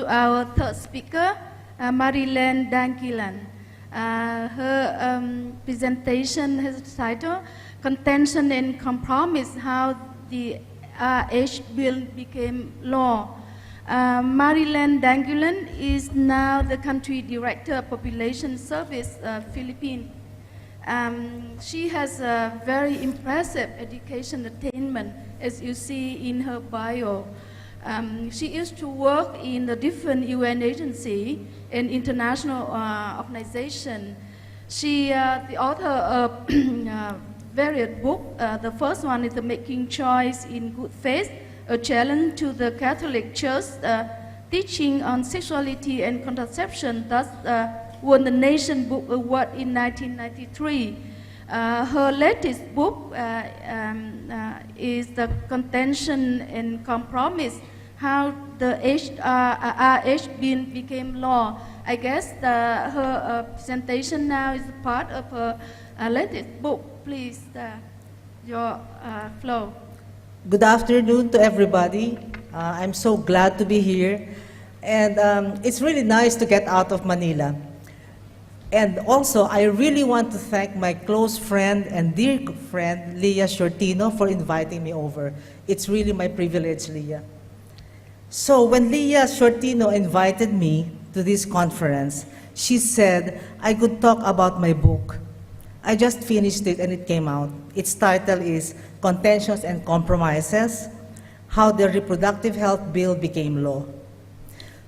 to our third speaker, Marilen Danguilan. Her presentation has the title, Contention and Compromise, How the RH Bill Became Law. Marilen Danguilan is now the Country Director of Population Service, Philippines. She has a very impressive education attainment, as you see in her bio. She used to work in the different UN agency and international organization. She the author of various books. The first one is the Making Choice in Good Faith, a challenge to the Catholic Church teaching on sexuality and contraception, thus won the Nation Book Award in 1993. Her latest book is The Contention and Compromise, How the RH Bill Became Law. I guess her presentation now is part of her latest book. Please, your flow. Good afternoon to everybody. I'm so glad to be here. And it's really nice to get out of Manila. And also, I really want to thank my close friend and dear friend, Leah Shortino, for inviting me over. It's really my privilege, Leah. So when Leah Shortino invited me to this conference, she said I could talk about my book. I just finished it and it came out. Its title is Contentions and Compromises, How the Reproductive Health Bill Became Law.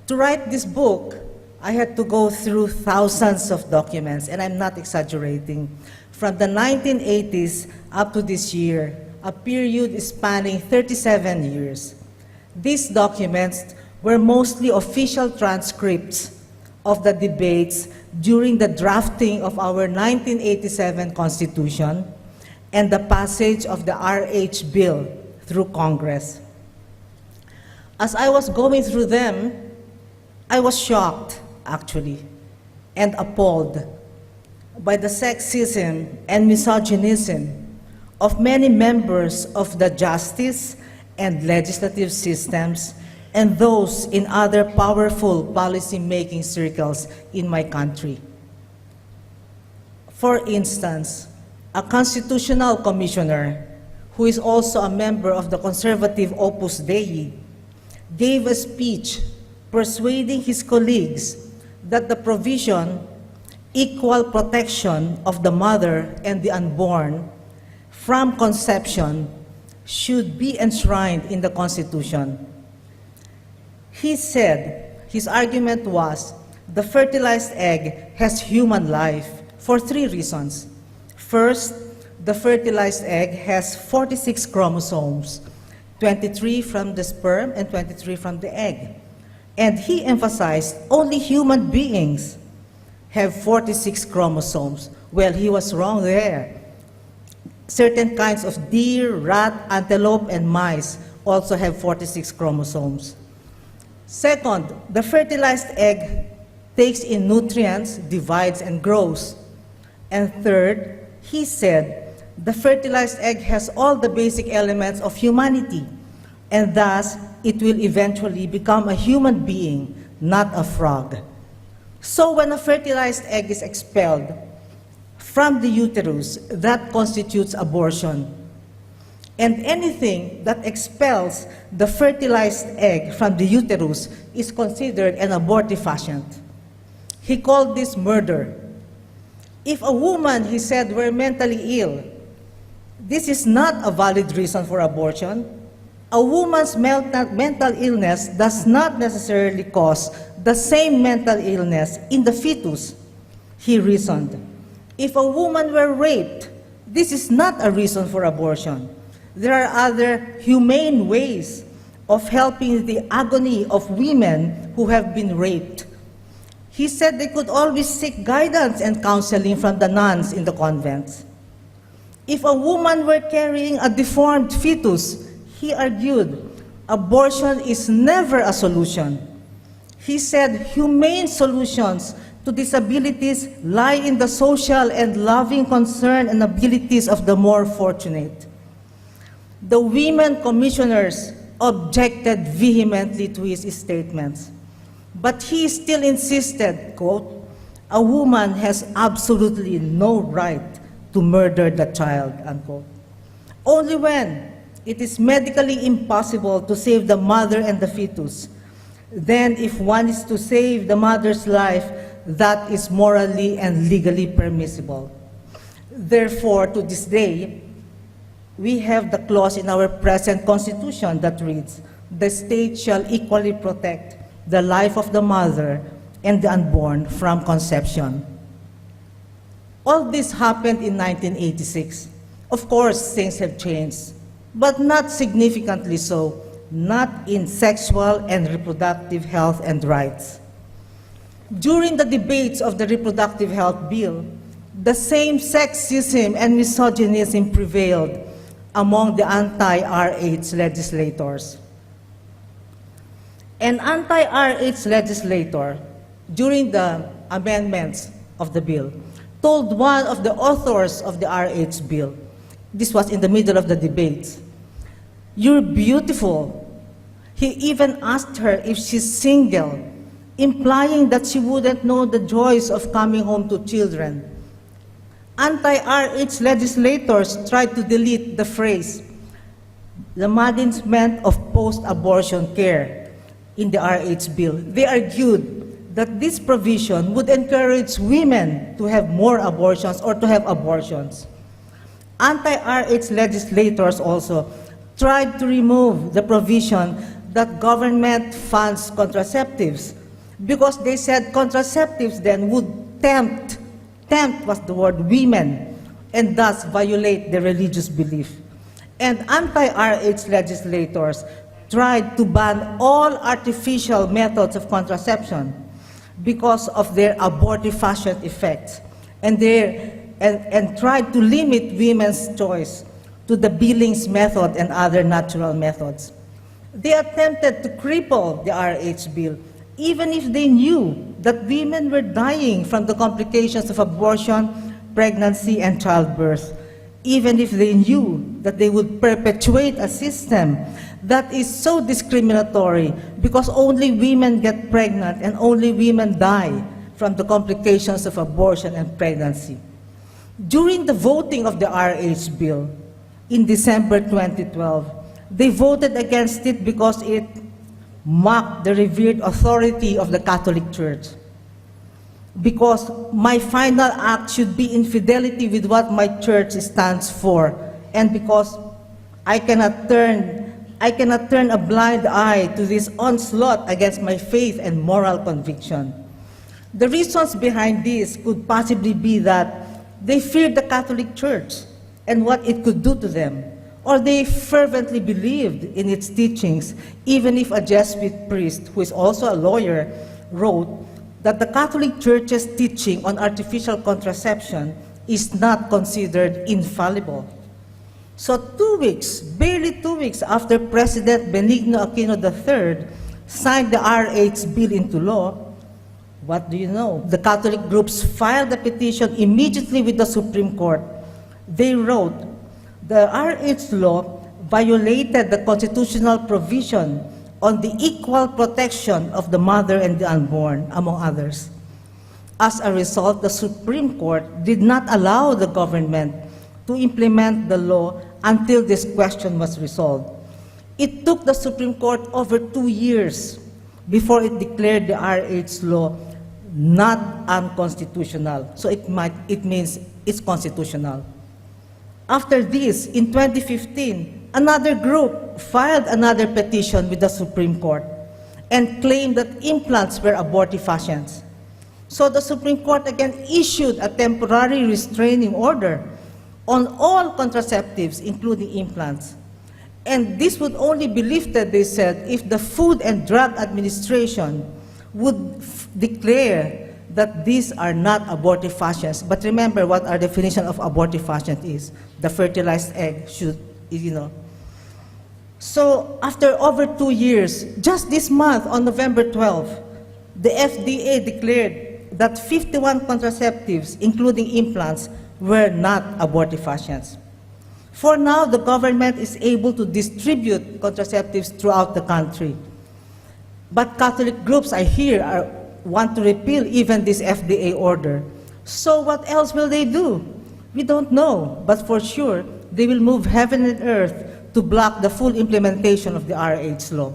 To write this book, I had to go through thousands of documents, and I'm not exaggerating. From the 1980s up to this year, a period spanning 37 years. These documents were mostly official transcripts of the debates during the drafting of our 1987 Constitution and the passage of the RH Bill through Congress. As I was going through them, I was shocked, actually, and appalled by the sexism and misogynism of many members of the justice and legislative systems and those in other powerful policy-making circles in my country. For instance, a constitutional commissioner, who is also a member of the conservative Opus Dei, gave a speech persuading his colleagues that the provision, equal protection of the mother and the unborn from conception should be enshrined in the Constitution. He said, his argument was, the fertilized egg has human life for 3 reasons. First, the fertilized egg has 46 chromosomes, 23 from the sperm and 23 from the egg. And he emphasized only human beings have 46 chromosomes. Well, he was wrong there. Certain kinds of deer, rat, antelope, and mice also have 46 chromosomes. Second, the fertilized egg takes in nutrients, divides, and grows. And third, he said, the fertilized egg has all the basic elements of humanity, and thus it will eventually become a human being, not a frog. So when a fertilized egg is expelled from the uterus, that constitutes abortion. And anything that expels the fertilized egg from the uterus is considered an abortifacient. He called this murder. If a woman, he said, were mentally ill, this is not a valid reason for abortion. A woman's mental illness does not necessarily cause the same mental illness in the fetus, he reasoned. If a woman were raped, this is not a reason for abortion. There are other humane ways of helping the agony of women who have been raped. He said they could always seek guidance and counseling from the nuns in the convents. If a woman were carrying a deformed fetus, he argued, abortion is never a solution. He said humane solutions to disabilities lie in the social and loving concern and abilities of the more fortunate. The women commissioners objected vehemently to his statements. But he still insisted, quote, "A woman has absolutely no right to murder the child," unquote. Only when it is medically impossible to save the mother and the fetus, then if one is to save the mother's life, that is morally and legally permissible. Therefore, to this day, we have the clause in our present Constitution that reads, "The state shall equally protect the life of the mother and the unborn from conception." All this happened in 1986. Of course, things have changed, but not significantly so, not in sexual and reproductive health and rights. During the debates of the Reproductive Health Bill, the same sexism and misogynism prevailed among the anti-RH legislators. An anti-RH legislator, during the amendments of the bill, told one of the authors of the RH bill, this was in the middle of the debates, "You're beautiful." He even asked her if she's single, implying that she wouldn't know the joys of coming home to children. Anti-RH legislators tried to delete the phrase, "the management of post-abortion care," in the RH bill. They argued that this provision would encourage women to have more abortions or to have abortions. Anti-RH legislators also tried to remove the provision that government funds contraceptives because they said contraceptives then would tempt was the word, women, and thus violate their religious belief. And anti-RH legislators tried to ban all artificial methods of contraception because of their abortifacient effects, and tried to limit women's choice to the Billings method and other natural methods. They attempted to cripple the RH bill, even if they knew that women were dying from the complications of abortion, pregnancy, and childbirth, even if they knew that they would perpetuate a system that is so discriminatory because only women get pregnant and only women die from the complications of abortion and pregnancy. During the voting of the RH bill in December 2012, they voted against it because it mocked the revered authority of the Catholic Church. Because my final act should be in fidelity with what my church stands for, and because I cannot turn a blind eye to this onslaught against my faith and moral conviction. The reasons behind this could possibly be that they feared the Catholic Church and what it could do to them, or they fervently believed in its teachings, even if a Jesuit priest, who is also a lawyer, wrote that the Catholic Church's teaching on artificial contraception is not considered infallible. So barely 2 weeks after President Benigno Aquino III signed the RH bill into law, what do you know? The Catholic groups filed a petition immediately with the Supreme Court. They wrote, "The RH law violated the constitutional provision on the equal protection of the mother and the unborn," among others. As a result, the Supreme Court did not allow the government to implement the law until this question was resolved. It took the Supreme Court over 2 years before it declared the RH law not unconstitutional. So it means it's constitutional. After this, in 2015, another group filed another petition with the Supreme Court and claimed that implants were abortifacients. So the Supreme Court again issued a temporary restraining order on all contraceptives, including implants. And this would only be lifted, they said, if the Food and Drug Administration would declare that these are not abortifacients. But remember what our definition of abortifacient is. The fertilized egg should, So after over 2 years, just this month on November 12, the FDA declared that 51 contraceptives, including implants, were not abortifacients. For now, the government is able to distribute contraceptives throughout the country. But Catholic groups, I hear, want to repeal even this FDA order. So what else will they do? We don't know, but for sure, they will move heaven and earth to block the full implementation of the RH law.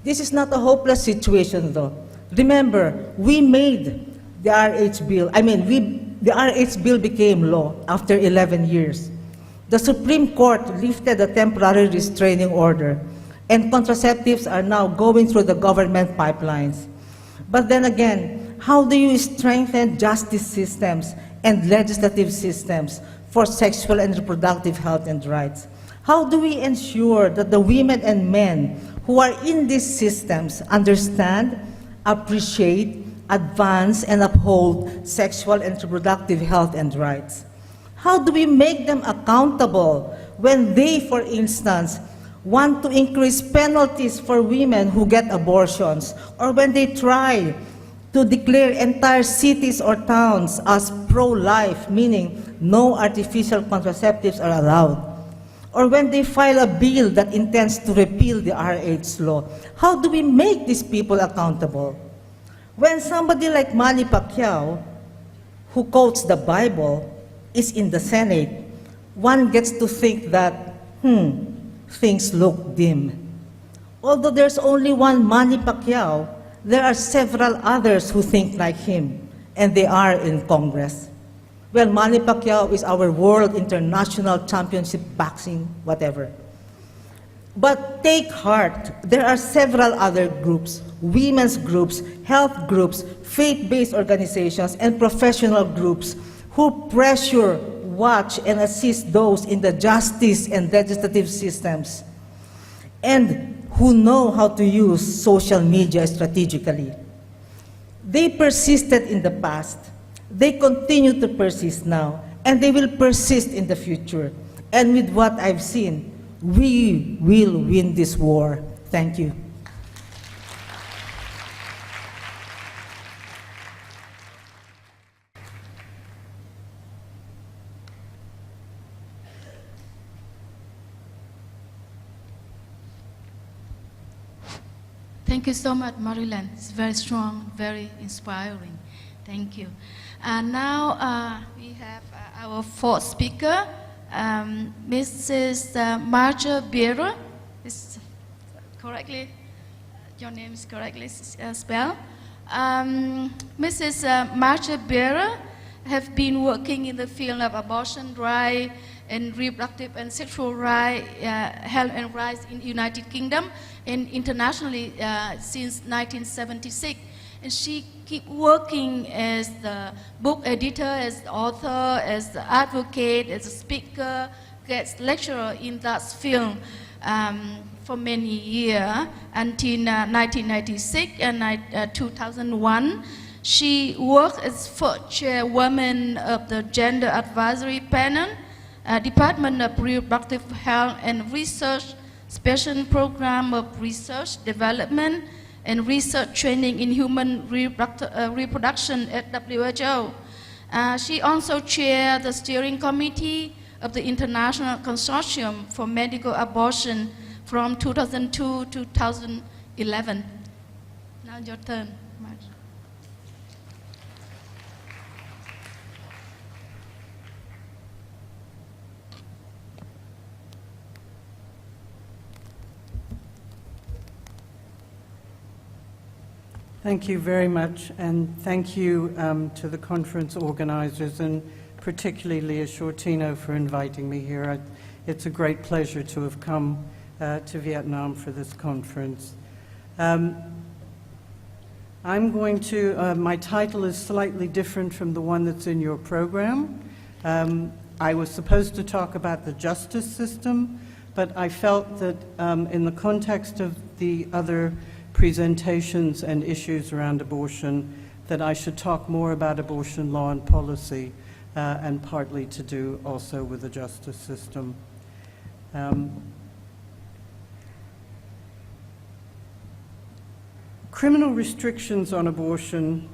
This is not a hopeless situation, though. Remember, we made the RH bill, the RH bill became law after 11 years. The Supreme Court lifted the temporary restraining order, and contraceptives are now going through the government pipelines. But then again, how do you strengthen justice systems and legislative systems for sexual and reproductive health and rights? How do we ensure that the women and men who are in these systems understand, appreciate, advance, and uphold sexual and reproductive health and rights? How do we make them accountable when they, for instance, want to increase penalties for women who get abortions, or when they try to declare entire cities or towns as pro-life, meaning no artificial contraceptives are allowed, or when they file a bill that intends to repeal the RH law? How do we make these people accountable? When somebody like Manny Pacquiao, who quotes the Bible, is in the Senate, one gets to think that, things look dim. Although there's only one Manny Pacquiao, there are several others who think like him, and they are in Congress. Well, Manny Pacquiao is our world international championship boxing, whatever. But take heart, there are several other groups, women's groups, health groups, faith-based organizations, and professional groups who pressure, watch, and assist those in the justice and legislative systems, and who know how to use social media strategically. They persisted in the past, they continue to persist now, and they will persist in the future. And with what I've seen, we will win this war. Thank you. Thank you so much, Marilen. It's very strong, very inspiring. Thank you. And now we have our fourth speaker, Mrs. Marja Beera. Is correctly, your name is correctly spelled. Mrs. Marja Beera have been working in the field of abortion rights and reproductive and sexual rights, health and rights in the United Kingdom and internationally since 1976. And she keep working as the book editor, as the author, as the advocate, as a speaker, guest lecturer in that field for many years until 1996 and 2001. She worked as first chairwoman of the Gender Advisory Panel, Department of Reproductive Health and Research, Special Program of Research Development and Research Training in Human Reproduction at WHO. She also chaired the steering committee of the International Consortium for Medical Abortion from 2002 to 2011. Now your turn, Marge. Thank you very much, and thank you to the conference organizers, and particularly Leah Shortino for inviting me here. It's a great pleasure to have come to Vietnam for this conference. I'm going to, my title is slightly different from the one that's in your program. I was supposed to talk about the justice system, but I felt that in the context of the other presentations and issues around abortion, that I should talk more about abortion law and policy, and partly to do also with the justice system. Criminal restrictions on abortion.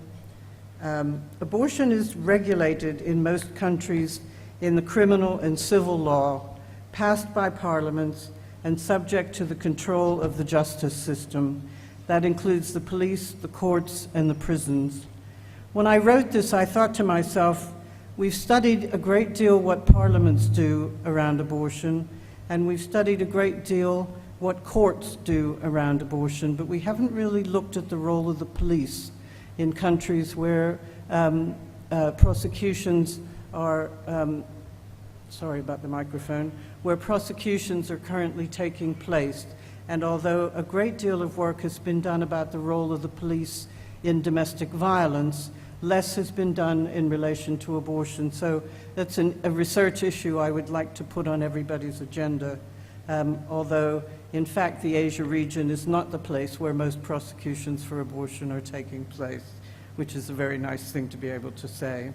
Abortion is regulated in most countries in the criminal and civil law, passed by parliaments and subject to the control of the justice system. That includes the police, the courts, and the prisons. When I wrote this, I thought to myself, we've studied a great deal what parliaments do around abortion, and we've studied a great deal what courts do around abortion, but we haven't really looked at the role of the police in countries where prosecutions are, sorry about the microphone, where prosecutions are currently taking place. And although a great deal of work has been done about the role of the police in domestic violence, less has been done in relation to abortion. So that's a research issue I would like to put on everybody's agenda, although in fact the Asia region is not the place where most prosecutions for abortion are taking place, which is a very nice thing to be able to say.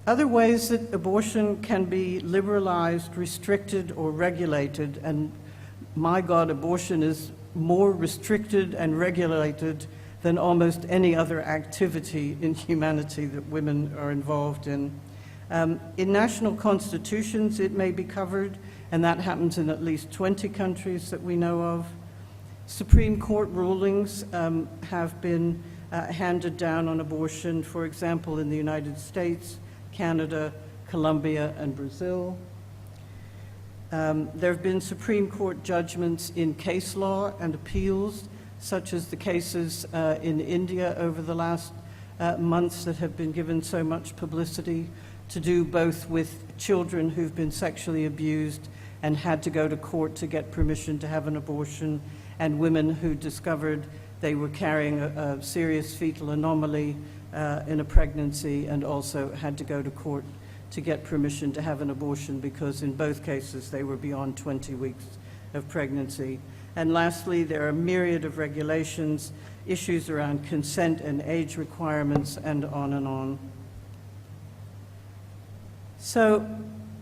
Other ways that abortion can be liberalized, restricted, or regulated, and my God, abortion is more restricted and regulated than almost any other activity in humanity that women are involved in. In national constitutions, it may be covered, and that happens in at least 20 countries that we know of. Supreme Court rulings have been handed down on abortion, for example, in the United States, Canada, Colombia, and Brazil. There have been Supreme Court judgments in case law and appeals, such as the cases in India over the last months that have been given so much publicity, to do both with children who've been sexually abused and had to go to court to get permission to have an abortion, and women who discovered they were carrying a serious fetal anomaly in a pregnancy and also had to go to court to get permission to have an abortion because in both cases they were beyond 20 weeks of pregnancy. And lastly, there are a myriad of regulations, issues around consent and age requirements, and on and on. So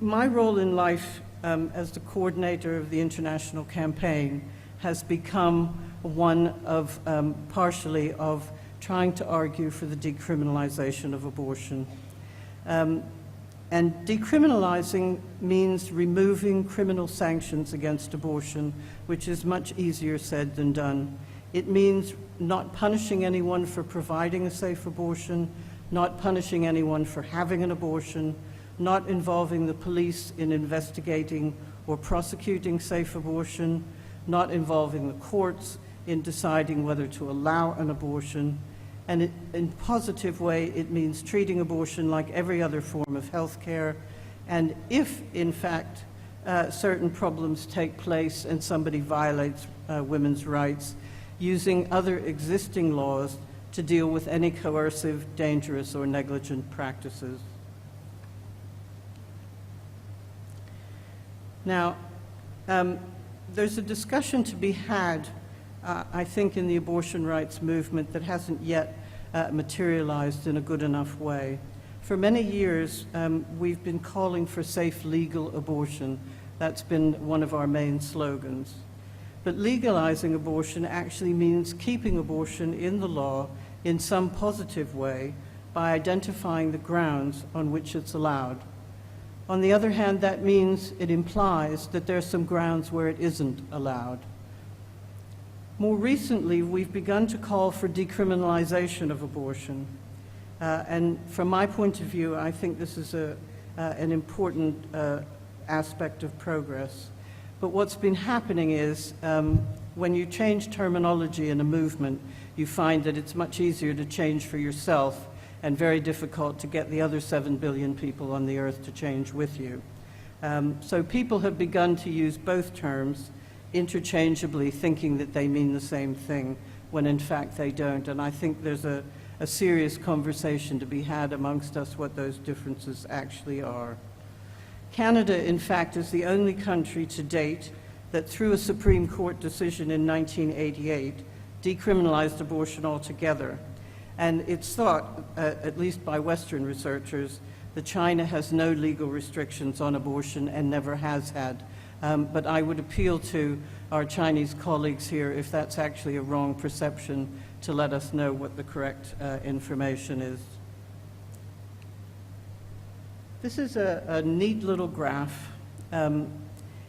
my role in life as the coordinator of the international campaign has become one of, partially, of trying to argue for the decriminalization of abortion. And decriminalizing means removing criminal sanctions against abortion, which is much easier said than done. It means not punishing anyone for providing a safe abortion, not punishing anyone for having an abortion, not involving the police in investigating or prosecuting safe abortion, not involving the courts in deciding whether to allow an abortion. And in a positive way, it means treating abortion like every other form of health care. And if, in fact, certain problems take place and somebody violates women's rights, using other existing laws to deal with any coercive, dangerous, or negligent practices. Now, there's a discussion to be had I think, in the abortion rights movement that hasn't yet materialized in a good enough way. For many years, we've been calling for safe, legal abortion. That's been one of our main slogans. But legalizing abortion actually means keeping abortion in the law in some positive way by identifying the grounds on which it's allowed. On the other hand, that means it implies that there are some grounds where it isn't allowed. More recently, we've begun to call for decriminalization of abortion. And from my point of view, I think this is an important aspect of progress. But what's been happening is when you change terminology in a movement, you find that it's much easier to change for yourself and very difficult to get the other 7 billion people on the earth to change with you. So people have begun to use both terms interchangeably, thinking that they mean the same thing, when in fact they don't. And I think there's a serious conversation to be had amongst us what those differences actually are. Canada, in fact, is the only country to date that, through a Supreme Court decision in 1988, decriminalized abortion altogether. And it's thought, at least by Western researchers, that China has no legal restrictions on abortion and never has had. But I would appeal to our Chinese colleagues here, if that's actually a wrong perception, to let us know what the correct information is. This is a neat little graph.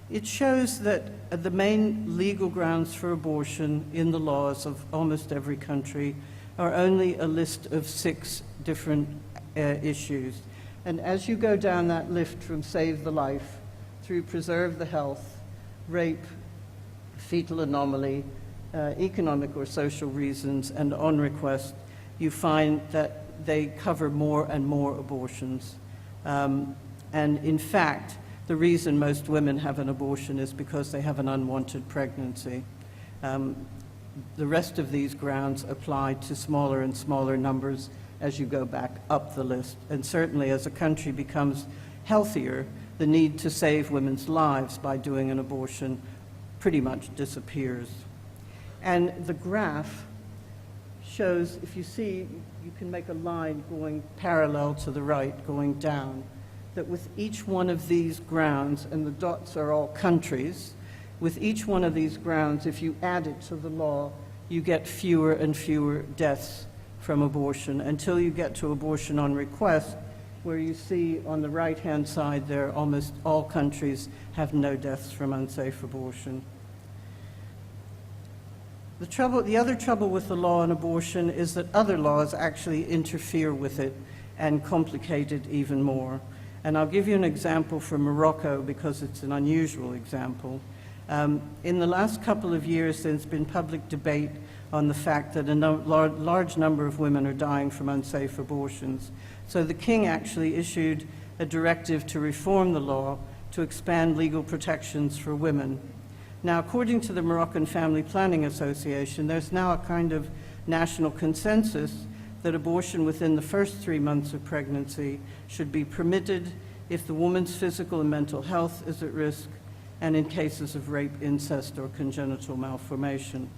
It shows that the main legal grounds for abortion in the laws of almost every country are only a list of 6 different issues. And as you go down that list from save the life through preserve the health, rape, fetal anomaly, economic or social reasons, and on request, you find that they cover more and more abortions. And in fact, the reason most women have an abortion is because they have an unwanted pregnancy. The rest of these grounds apply to smaller and smaller numbers as you go back up the list. And certainly as a country becomes healthier, the need to save women's lives by doing an abortion pretty much disappears. And the graph shows, if you see, you can make a line going parallel to the right, going down, that with each one of these grounds, and the dots are all countries, with each one of these grounds, if you add it to the law, you get fewer and fewer deaths from abortion until you get to abortion on request, where you see on the right-hand side there, almost all countries have no deaths from unsafe abortion. The other trouble with the law on abortion is that other laws actually interfere with it and complicate it even more. And I'll give you an example from Morocco because it's an unusual example. In the last couple of years, there's been public debate on the fact that a large number of women are dying from unsafe abortions. So the king actually issued a directive to reform the law to expand legal protections for women. Now, according to the Moroccan Family Planning Association, there's now a kind of national consensus that abortion within the first 3 months of pregnancy should be permitted if the woman's physical and mental health is at risk and in cases of rape, incest, or congenital malformation.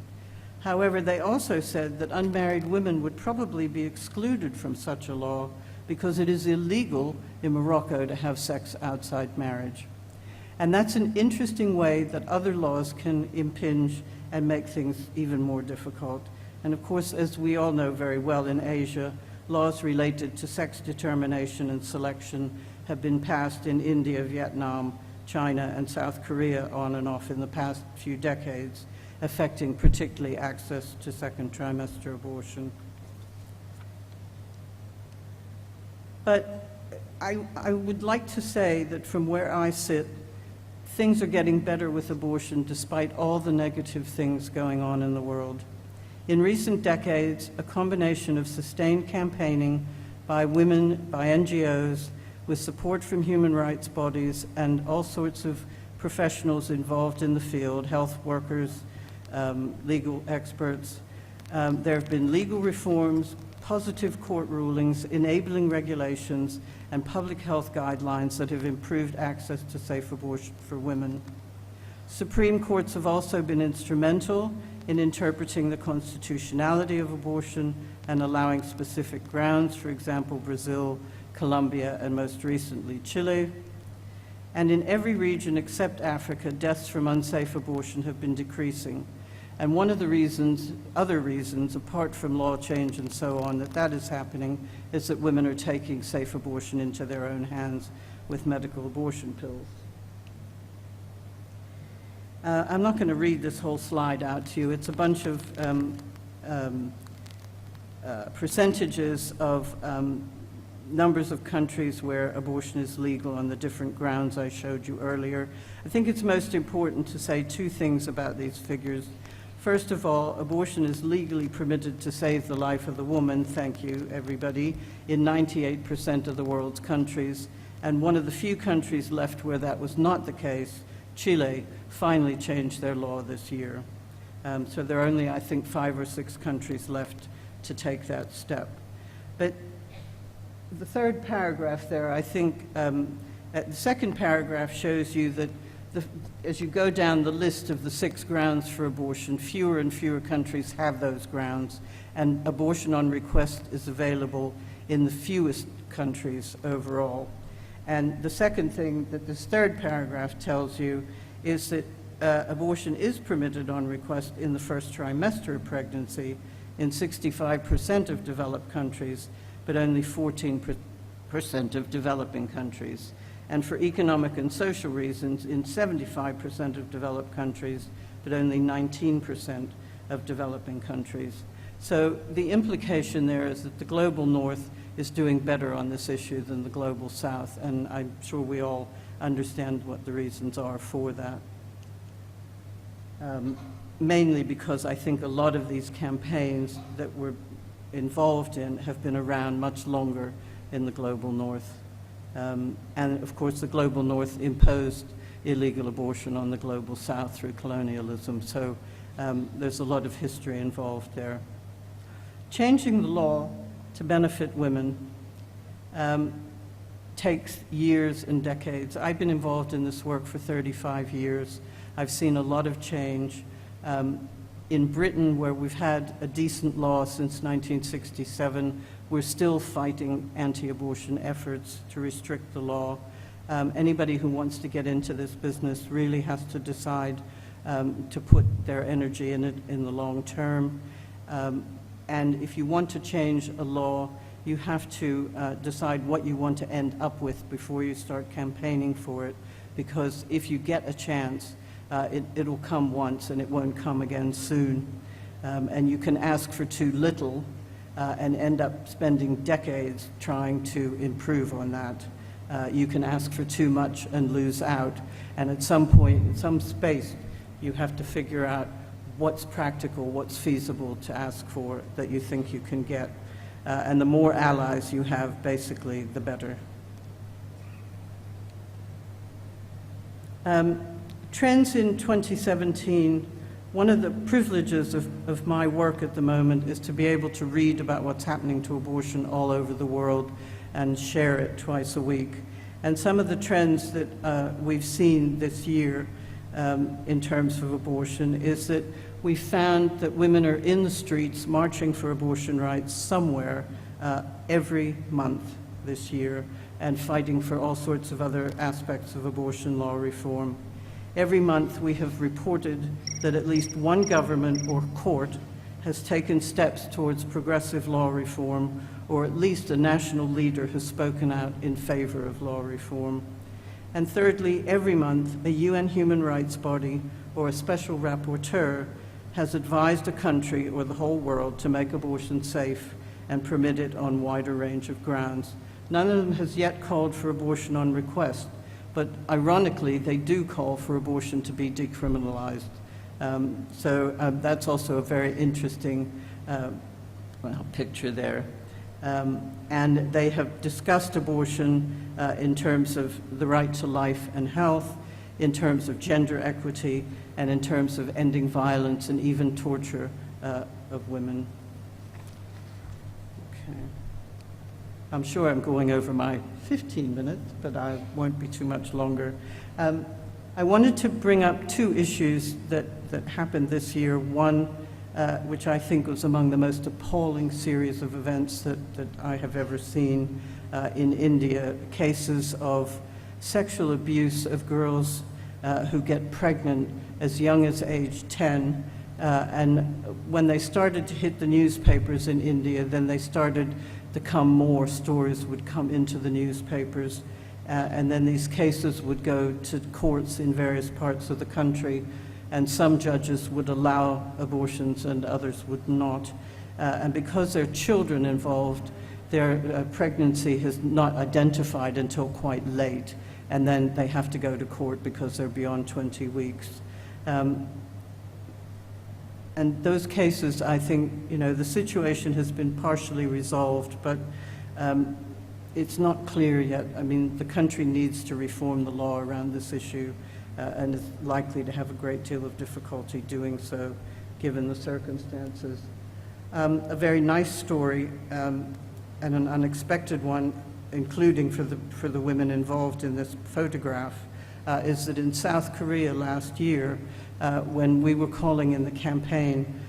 However, they also said that unmarried women would probably be excluded from such a law because it is illegal in Morocco to have sex outside marriage. And that's an interesting way that other laws can impinge and make things even more difficult. And of course, as we all know very well in Asia, laws related to sex determination and selection have been passed in India, Vietnam, China, and South Korea on and off in the past few decades, affecting particularly access to second trimester abortion. But I would like to say that from where I sit, things are getting better with abortion despite all the negative things going on in the world. In recent decades, a combination of sustained campaigning by women, by NGOs, with support from human rights bodies and all sorts of professionals involved in the field, health workers, legal experts. There have been legal reforms, positive court rulings, enabling regulations, and public health guidelines that have improved access to safe abortion for women. Supreme courts have also been instrumental in interpreting the constitutionality of abortion and allowing specific grounds, for example, Brazil, Colombia, and most recently, Chile. And in every region except Africa, deaths from unsafe abortion have been decreasing. And one of the reasons, other reasons, apart from law change and so on, that is happening is that women are taking safe abortion into their own hands with medical abortion pills. I'm not going to read this whole slide out to you. It's a bunch of percentages of numbers of countries where abortion is legal on the different grounds I showed you earlier. I think it's most important to say 2 things about these figures. First of all, abortion is legally permitted to save the life of the woman, thank you everybody, in 98% of the world's countries. And one of the few countries left where that was not the case, Chile, finally changed their law this year. So there are only, I think, 5 or 6 countries left to take that step. But the third paragraph there, I think, the second paragraph shows you that as you go down the list of the 6 grounds for abortion, fewer and fewer countries have those grounds, and abortion on request is available in the fewest countries overall. And the second thing that this third paragraph tells you is that abortion is permitted on request in the first trimester of pregnancy in 65% of developed countries, but only 14% of developing countries. and for economic and social reasons in 75% of developed countries, but only 19% of developing countries. So the implication there is that the global north is doing better on this issue than the global south, and I'm sure we all understand what the reasons are for that. Mainly because I think a lot of these campaigns that we're involved in have been around much longer in the global north. And of course the global north imposed illegal abortion on the global south through colonialism, so there's a lot of history involved there. Changing the law to benefit women takes years and decades. I've been involved in this work for 35 years. I've seen a lot of change. In Britain, where we've had a decent law since 1967, we're still fighting anti-abortion efforts to restrict the law. Anybody who wants to get into this business really has to decide to put their energy in it in the long term. And if you want to change a law, you have to decide what you want to end up with before you start campaigning for it, because if you get a chance, it'll come once and it won't come again soon. And you can ask for too little and end up spending decades trying to improve on that. You can ask for too much and lose out. And at some point, in some space, you have to figure out what's practical, what's feasible to ask for that you think you can get. And the more allies you have, basically, the better. Trends in 2017, one of the privileges of my work at the moment is to be able to read about what's happening to abortion all over the world and share it twice a week. And some of the trends that we've seen this year in terms of abortion is that we found that women are in the streets marching for abortion rights somewhere every month this year and fighting for all sorts of other aspects of abortion law reform. Every month we have reported that at least one government or court has taken steps towards progressive law reform, or at least a national leader has spoken out in favor of law reform. And thirdly, every month a UN human rights body or a special rapporteur has advised a country or the whole world to make abortion safe and permit it on wider range of grounds. None of them has yet called for abortion on request, but ironically, they do call for abortion to be decriminalized. So that's also a very interesting picture there. And they have discussed abortion in terms of the right to life and health, in terms of gender equity, and in terms of ending violence and even torture of women. Okay. I'm sure I'm going over my 15 minutes, but I won't be too much longer. I wanted to bring up two issues that happened this year. One, which I think was among the most appalling series of events that I have ever seen in India, cases of sexual abuse of girls who get pregnant as young as age 10. And when they started to hit the newspapers in India, then they started to come more stories would come into the newspapers. And then these cases would go to courts in various parts of the country, and some judges would allow abortions and others would not. And because there are children involved, their pregnancy is not identified until quite late, and then they have to go to court because they're beyond 20 weeks. And those cases, I think, the situation has been partially resolved, but it's not clear yet. I mean, the country needs to reform the law around this issue and is likely to have a great deal of difficulty doing so, given the circumstances. A very nice story and an unexpected one, including for the women involved in this photograph, is that in South Korea last year, when we were calling in the campaign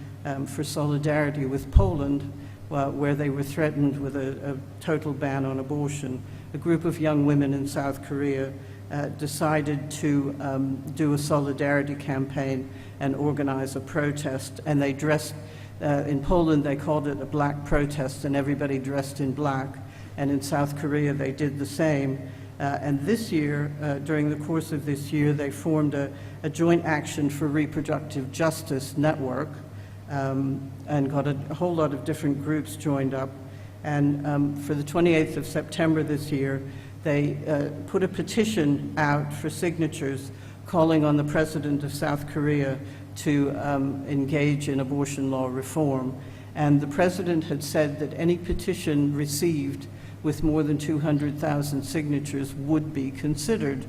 for solidarity with Poland, where they were threatened with a total ban on abortion, a group of young women in South Korea decided to do a solidarity campaign and organize a protest. And they dressed, in Poland they called it a black protest, and everybody dressed in black. And in South Korea they did the same. And this year, during the course of this year, they formed a joint action for reproductive justice network, and got a whole lot of different groups joined up. And for the 28th of September this year, they put a petition out for signatures calling on the President of South Korea to engage in abortion law reform. And the President had said that any petition received with more than 200,000 signatures would be considered.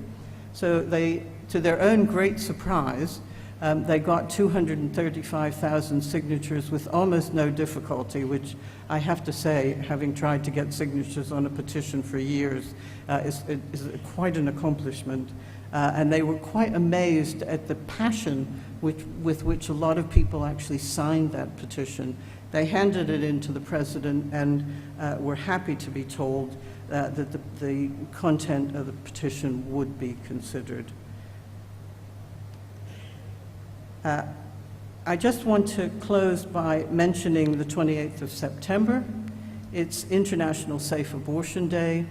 So they, to their own great surprise, they got 235,000 signatures with almost no difficulty, which I have to say, having tried to get signatures on a petition for years, is quite an accomplishment. And they were quite amazed at the passion with which a lot of people actually signed that petition. They handed it in to the President and were happy to be told that the content of the petition would be considered. I just want to close by mentioning the 28th of September. It's International Safe Abortion Day.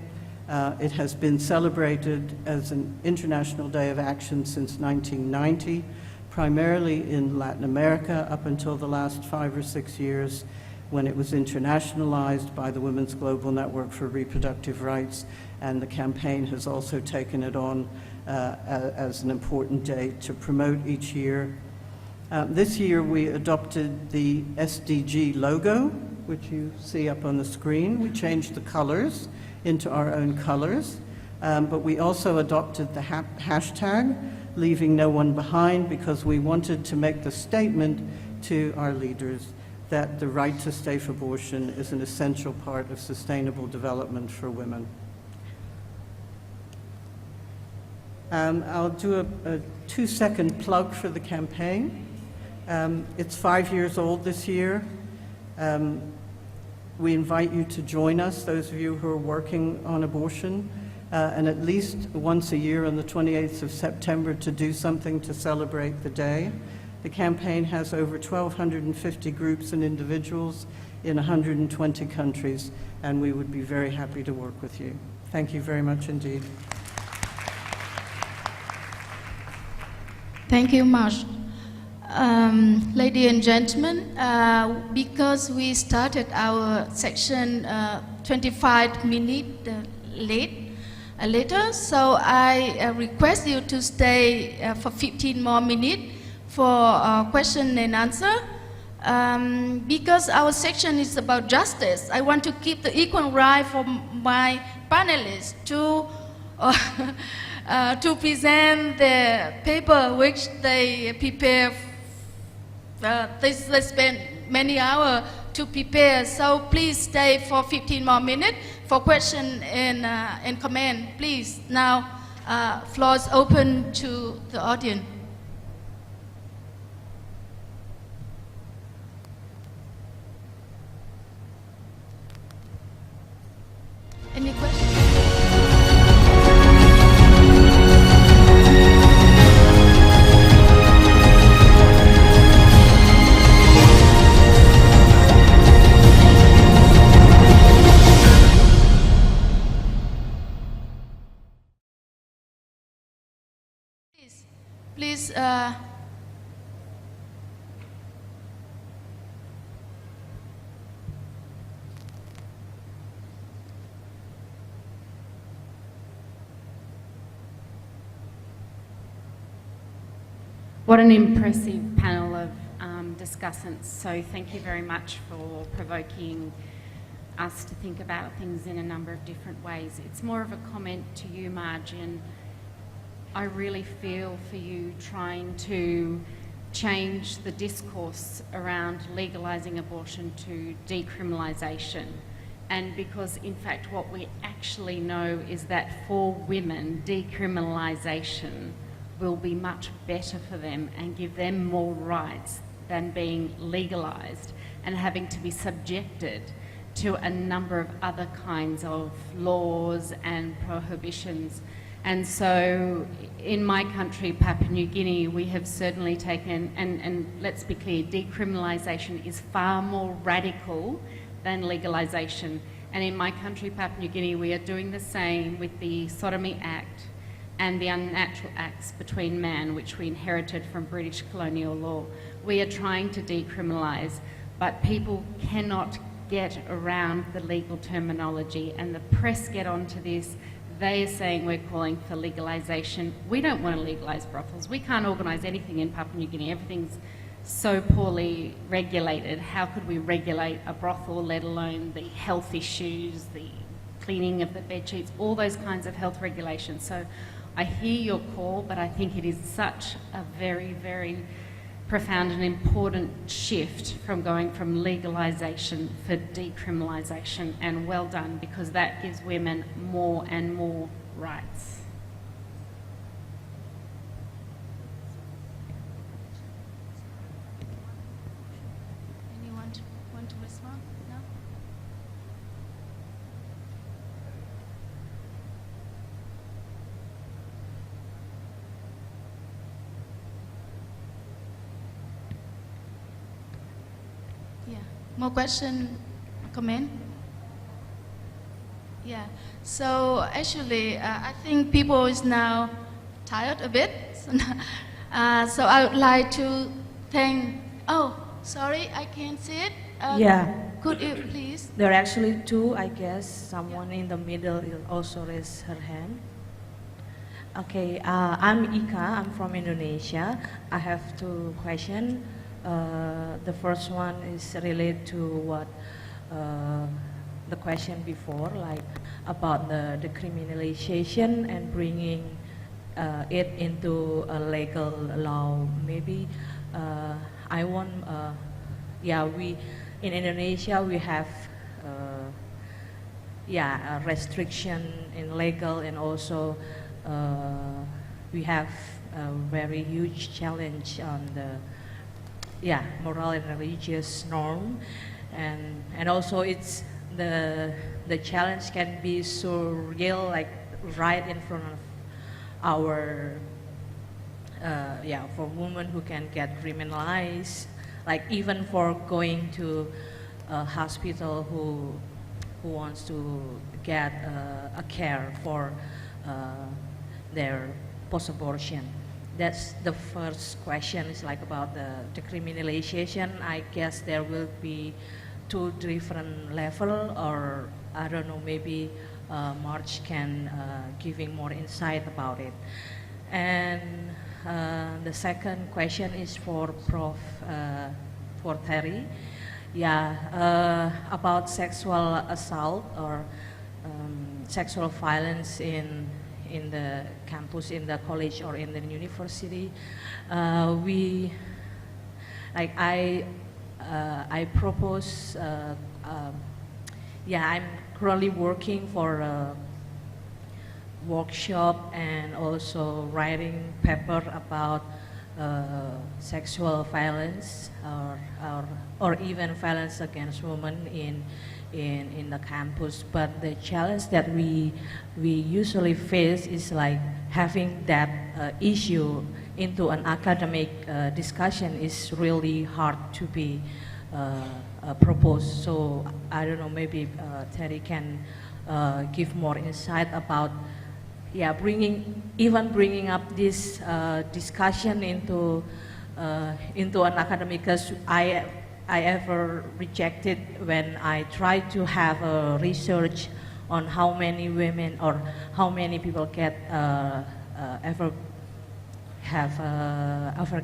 It has been celebrated as an International Day of Action since 1990, primarily in Latin America up until the last 5 or 6 years, when it was internationalized by the Women's Global Network for Reproductive Rights, and the campaign has also taken it on as an important day to promote each year. This year we adopted the SDG logo, which you see up on the screen. We changed the colors into our own colors, but we also adopted the hashtag, leaving no one behind, because we wanted to make the statement to our leaders that the right to safe abortion is an essential part of sustainable development for women. I'll do a 2-second plug for the campaign. It's 5 years old this year. We invite you to join us, those of you who are working on abortion, and at least once a year on the 28th of September to do something to celebrate the day. The campaign has over 1,250 groups and individuals in 120 countries, and we would be very happy to work with you. Thank you very much indeed. Thank you much. Ladies and gentlemen, because we started our section 25 minutes later, so I request you to stay for 15 more minutes for question and answer. Because our section is about justice, I want to keep the equal right for my panelists to present the paper which they prepare. They spend many hours to prepare, so please stay for 15 more minutes for question and comment. Please, now floor is open to the audience. Any questions? Please, what an impressive panel of discussants. So thank you very much for provoking us to think about things in a number of different ways. It's more of a comment to you, Marge, and I really feel for you trying to change the discourse around legalising abortion to decriminalisation. And because in fact what we actually know is that for women, decriminalisation will be much better for them and give them more rights than being legalised and having to be subjected to a number of other kinds of laws and prohibitions. And so in my country, Papua New Guinea, we have certainly taken, and let's be clear, decriminalisation is far more radical than legalisation. And in my country, Papua New Guinea, we are doing the same with the Sodomy Act and the unnatural acts between man, which we inherited from British colonial law. We are trying to decriminalise, but people cannot get around the legal terminology, and the press get onto this. They are saying we're calling for legalisation. We don't want to legalise brothels. We can't organise anything in Papua New Guinea. Everything's so poorly regulated. How could we regulate a brothel, let alone the health issues, the cleaning of the bed sheets, all those kinds of health regulations? So I hear your call, but I think it is such a very, very profound and important shift from going from legalisation for decriminalisation, and well done, because that gives women more and more rights. Anyone want to respond? No? Yeah. More question, comment? Yeah. So actually, I think people is now tired a bit. So I would like to thank. Oh, sorry, I can't see it. Yeah. Could you please? There are actually two, I guess. Someone in the middle also raised her hand. Okay, I'm Ika, I'm from Indonesia. I have two questions. The first one is related to what the question before, like about the decriminalization and bringing it into a legal law. Maybe I want, yeah, we in Indonesia we have, yeah, a restriction in legal, and also we have a very huge challenge on the, yeah, moral and religious norm, and also it's the challenge can be so real, like right in front of our, yeah, for women who can get criminalized, like even for going to a hospital who wants to get a care for their post-abortion. That's the first question, is like about the decriminalization. I guess there will be two different levels, or I don't know, maybe March can giving more insight about it. And the second question is for for Terry. Yeah, about sexual assault or sexual violence in the campus, in the college, or in the university. We, like I propose, yeah, I'm currently working for a workshop and also writing paper about sexual violence or even violence against women in the campus. But the challenge that we usually face is like having that issue into an academic discussion is really hard to be proposed. So I don't know, maybe Terry can give more insight about, yeah, bringing up this discussion into an academic, because I ever rejected when I tried to have a research on how many women or how many people get ever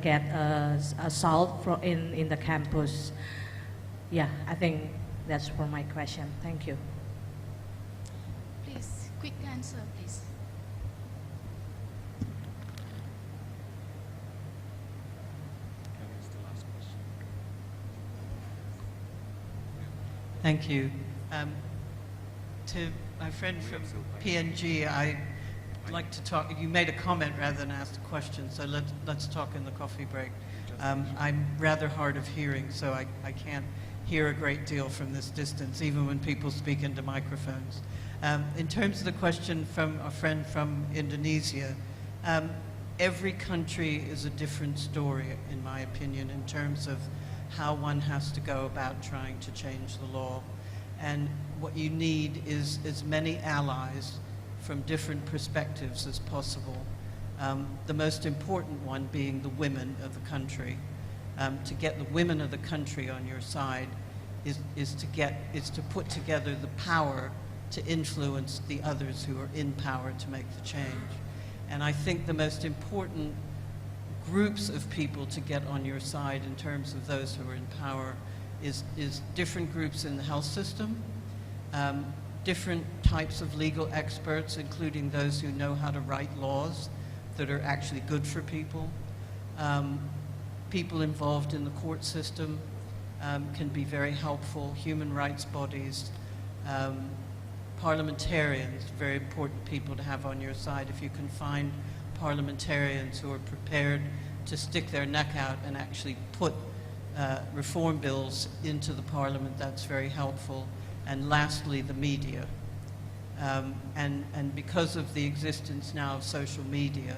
get assault in the campus. Yeah, I think that's for my question. Thank you. Please, quick answer, please. Thank you. To my friend from PNG, I'd like to talk. You made a comment rather than ask a question, so let's talk in the coffee break. I'm rather hard of hearing, so I can't hear a great deal from this distance, even when people speak into microphones. In terms of the question from a friend from Indonesia, every country is a different story, in my opinion, in terms of how one has to go about trying to change the law. And what you need is as many allies from different perspectives as possible. The most important one being the women of the country. To get the women of the country on your side is to put together the power to influence the others who are in power to make the change. And I think the most important groups of people to get on your side in terms of those who are in power is different groups in the health system, different types of legal experts, including those who know how to write laws that are actually good for people. People involved in the court system can be very helpful, human rights bodies, parliamentarians, very important people to have on your side. If you can find parliamentarians who are prepared to stick their neck out and actually put reform bills into the parliament, that's very helpful. And lastly, the media. And because of the existence now of social media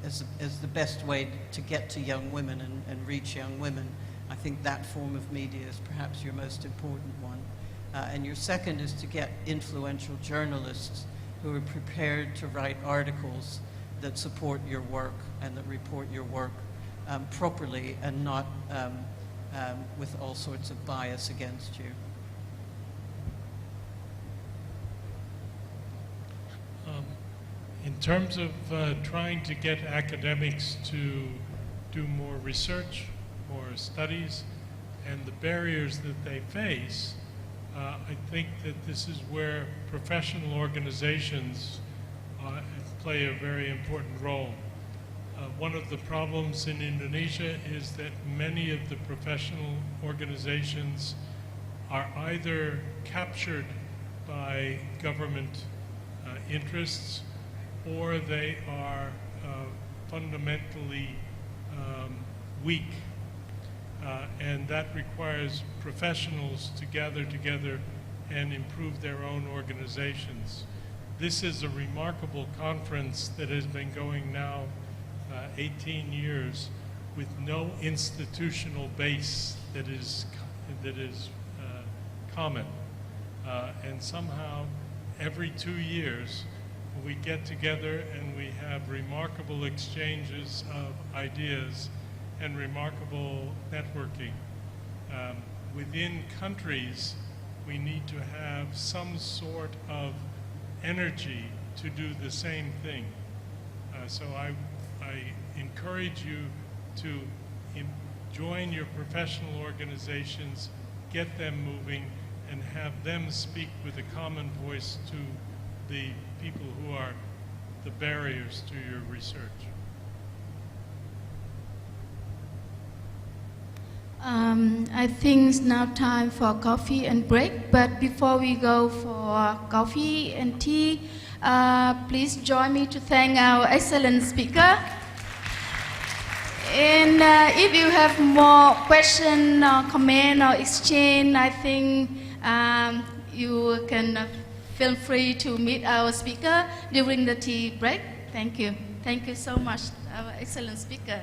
as the best way to get to young women and reach young women, I think that form of media is perhaps your most important one. And your second is to get influential journalists who are prepared to write articles that support your work and that report your work properly and not with all sorts of bias against you. In terms of trying to get academics to do more research, more studies, and the barriers that they face, I think that this is where professional organizations play a very important role. One of the problems in Indonesia is that many of the professional organizations are either captured by government interests, or they are fundamentally weak. And that requires professionals to gather together and improve their own organizations. This is a remarkable conference that has been going now 18 years with no institutional base that is common. And somehow every 2 years we get together and we have remarkable exchanges of ideas and remarkable networking. Within countries, we need to have some sort of energy to do the same thing. So I encourage you to join your professional organizations, get them moving, and have them speak with a common voice to the people who are the barriers to your research. I think it's now time for coffee and break, but before we go for coffee and tea, please join me to thank our excellent speaker. And if you have more question or comment or exchange, I think you can feel free to meet our speaker during the tea break. Thank you. Thank you so much, our excellent speaker.